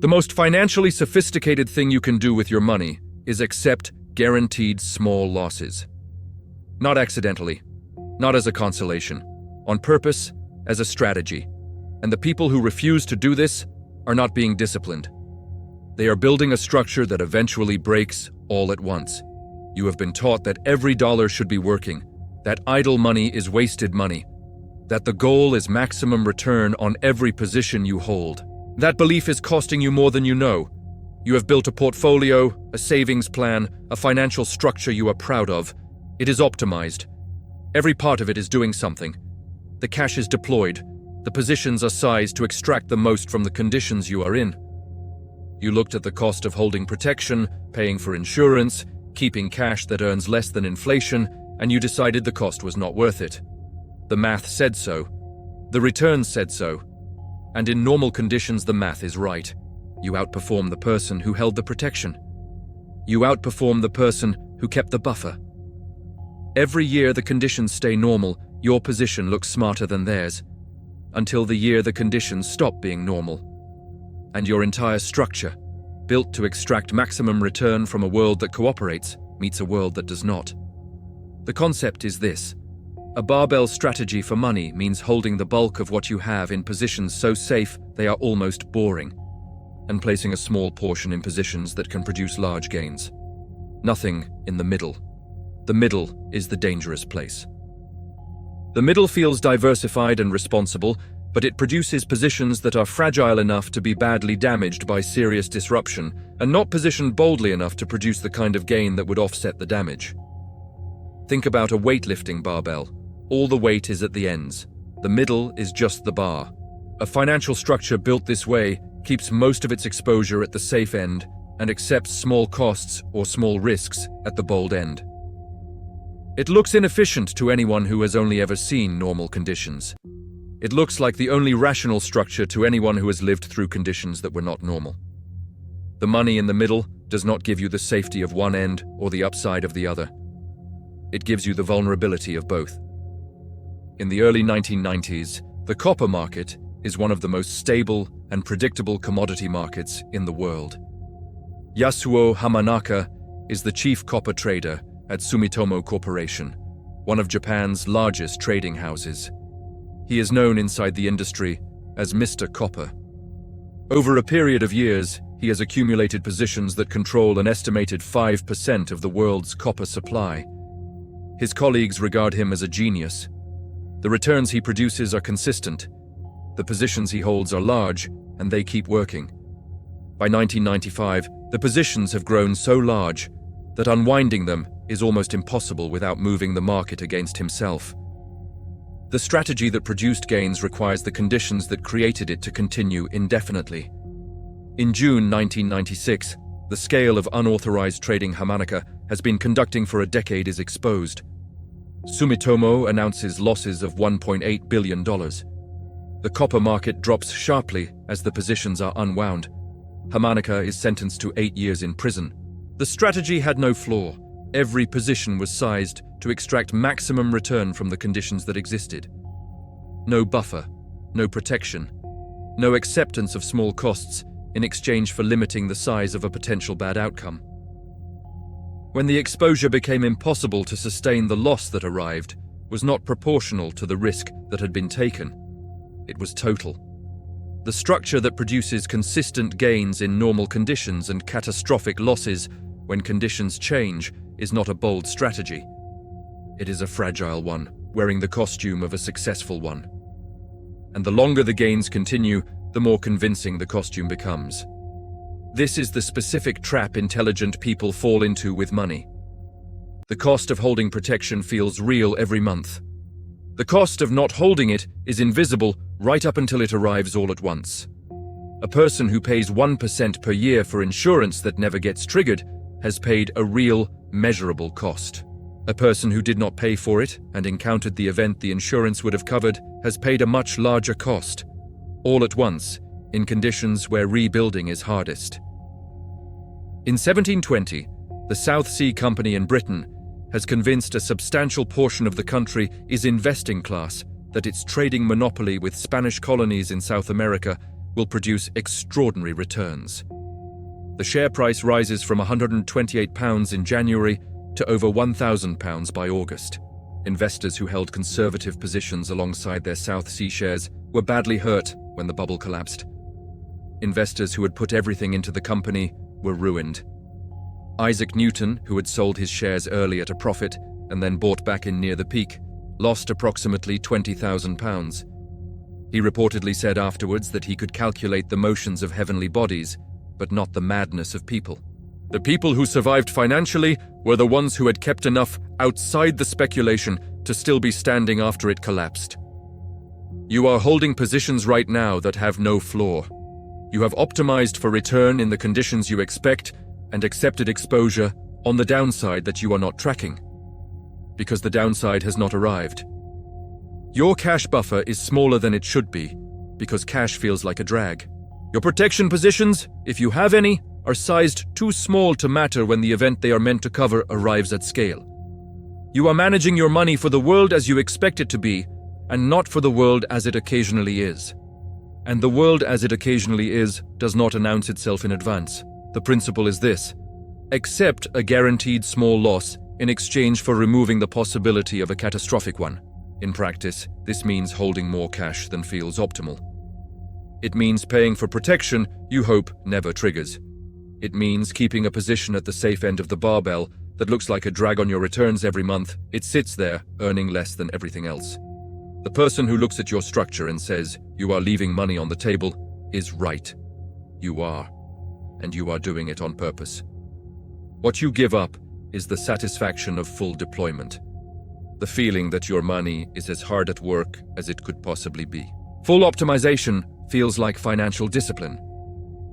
The most financially sophisticated thing you can do with your money is accept guaranteed small losses. Not accidentally, not as a consolation, on purpose, as a strategy. And the people who refuse to do this are not being disciplined. They are building a structure that eventually breaks all at once. You have been taught that every dollar should be working, that idle money is wasted money, that the goal is maximum return on every position you hold. That belief is costing you more than you know. You have built a portfolio, a savings plan, a financial structure you are proud of. It is optimized. Every part of it is doing something. The cash is deployed. The positions are sized to extract the most from the conditions you are in. You looked at the cost of holding protection, paying for insurance, keeping cash that earns less than inflation, and you decided the cost was not worth it. The math said so. The returns said so. And in normal conditions, the math is right. You outperform the person who held the protection. You outperform the person who kept the buffer. Every year the conditions stay normal, your position looks smarter than theirs, until the year the conditions stop being normal. And your entire structure, built to extract maximum return from a world that cooperates, meets a world that does not. The concept is this. A barbell strategy for money means holding the bulk of what you have in positions so safe they are almost boring, and placing a small portion in positions that can produce large gains. Nothing in the middle. The middle is the dangerous place. The middle feels diversified and responsible, but it produces positions that are fragile enough to be badly damaged by serious disruption, and not positioned boldly enough to produce the kind of gain that would offset the damage. Think about a weightlifting barbell. All the weight is at the ends. The middle is just the bar. A financial structure built this way keeps most of its exposure at the safe end and accepts small costs or small risks at the bold end. It looks inefficient to anyone who has only ever seen normal conditions. It looks like the only rational structure to anyone who has lived through conditions that were not normal. The money in the middle does not give you the safety of one end or the upside of the other. It gives you the vulnerability of both. In the early 1990s, the copper market is one of the most stable and predictable commodity markets in the world. Yasuo Hamanaka is the chief copper trader at Sumitomo Corporation, one of Japan's largest trading houses. He is known inside the industry as Mr. Copper. Over a period of years, he has accumulated positions that control an estimated 5% of the world's copper supply. His colleagues regard him as a genius. The returns he produces are consistent. The positions he holds are large, and they keep working. By 1995, the positions have grown so large that unwinding them is almost impossible without moving the market against himself. The strategy that produced gains requires the conditions that created it to continue indefinitely. In June 1996, the scale of unauthorized trading Hamanaka has been conducting for a decade is exposed. Sumitomo announces losses of $1.8 billion. The copper market drops sharply as the positions are unwound. Hamanaka is sentenced to 8 years in prison. The strategy had no flaw. Every position was sized to extract maximum return from the conditions that existed. No buffer, no protection, no acceptance of small costs in exchange for limiting the size of a potential bad outcome. When the exposure became impossible to sustain, the loss that arrived was not proportional to the risk that had been taken. It was total. The structure that produces consistent gains in normal conditions and catastrophic losses when conditions change is not a bold strategy. It is a fragile one, wearing the costume of a successful one. And the longer the gains continue, the more convincing the costume becomes. This is the specific trap intelligent people fall into with money. The cost of holding protection feels real every month. The cost of not holding it is invisible right up until it arrives all at once. A person who pays 1% per year for insurance that never gets triggered has paid a real, measurable cost. A person who did not pay for it and encountered the event the insurance would have covered has paid a much larger cost, all at once, in conditions where rebuilding is hardest. In 1720, the South Sea Company in Britain has convinced a substantial portion of the country is investing class that its trading monopoly with Spanish colonies in South America will produce extraordinary returns. The share price rises from £128 in January to over £1,000 by August. Investors who held conservative positions alongside their South Sea shares were badly hurt when the bubble collapsed. Investors who had put everything into the company were ruined. Isaac Newton, who had sold his shares early at a profit and then bought back in near the peak, lost approximately £20,000. He reportedly said afterwards that he could calculate the motions of heavenly bodies, but not the madness of people. The people who survived financially were the ones who had kept enough outside the speculation to still be standing after it collapsed. You are holding positions right now that have no floor. You have optimized for return in the conditions you expect and accepted exposure on the downside that you are not tracking, because the downside has not arrived. Your cash buffer is smaller than it should be, because cash feels like a drag. Your protection positions, if you have any, are sized too small to matter when the event they are meant to cover arrives at scale. You are managing your money for the world as you expect it to be, and not for the world as it occasionally is. And the world as it occasionally is does not announce itself in advance. The principle is this: accept a guaranteed small loss in exchange for removing the possibility of a catastrophic one. In practice, this means holding more cash than feels optimal. It means paying for protection you hope never triggers. It means keeping a position at the safe end of the barbell that looks like a drag on your returns every month. It sits there, earning less than everything else. The person who looks at your structure and says you are leaving money on the table is right. You are. And you are doing it on purpose. What you give up is the satisfaction of full deployment. The feeling that your money is as hard at work as it could possibly be. Full optimization feels like financial discipline.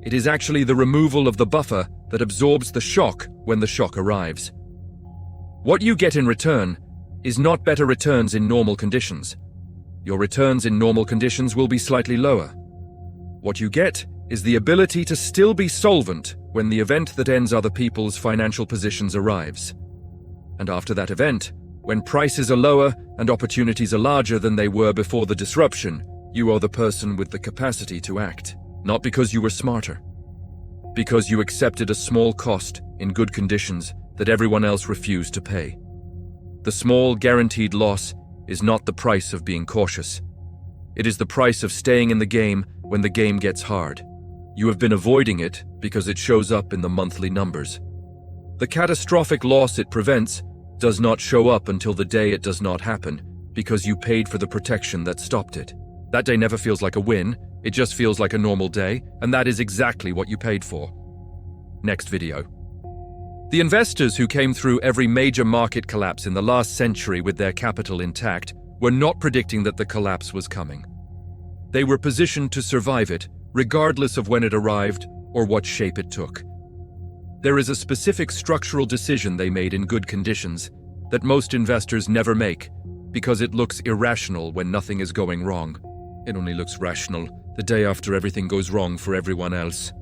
It is actually the removal of the buffer that absorbs the shock when the shock arrives. What you get in return is not better returns in normal conditions. Your returns in normal conditions will be slightly lower. What you get is the ability to still be solvent when the event that ends other people's financial positions arrives. And after that event, when prices are lower and opportunities are larger than they were before the disruption, you are the person with the capacity to act. Not because you were smarter. Because you accepted a small cost in good conditions that everyone else refused to pay. The small guaranteed loss is not the price of being cautious. It is the price of staying in the game when the game gets hard. You have been avoiding it because it shows up in the monthly numbers. The catastrophic loss it prevents does not show up until the day it does not happen, because you paid for the protection that stopped it. That day never feels like a win, it just feels like a normal day, and that is exactly what you paid for. Next video. The investors who came through every major market collapse in the last century with their capital intact were not predicting that the collapse was coming. They were positioned to survive it, regardless of when it arrived or what shape it took. There is a specific structural decision they made in good conditions that most investors never make, because it looks irrational when nothing is going wrong. It only looks rational the day after everything goes wrong for everyone else.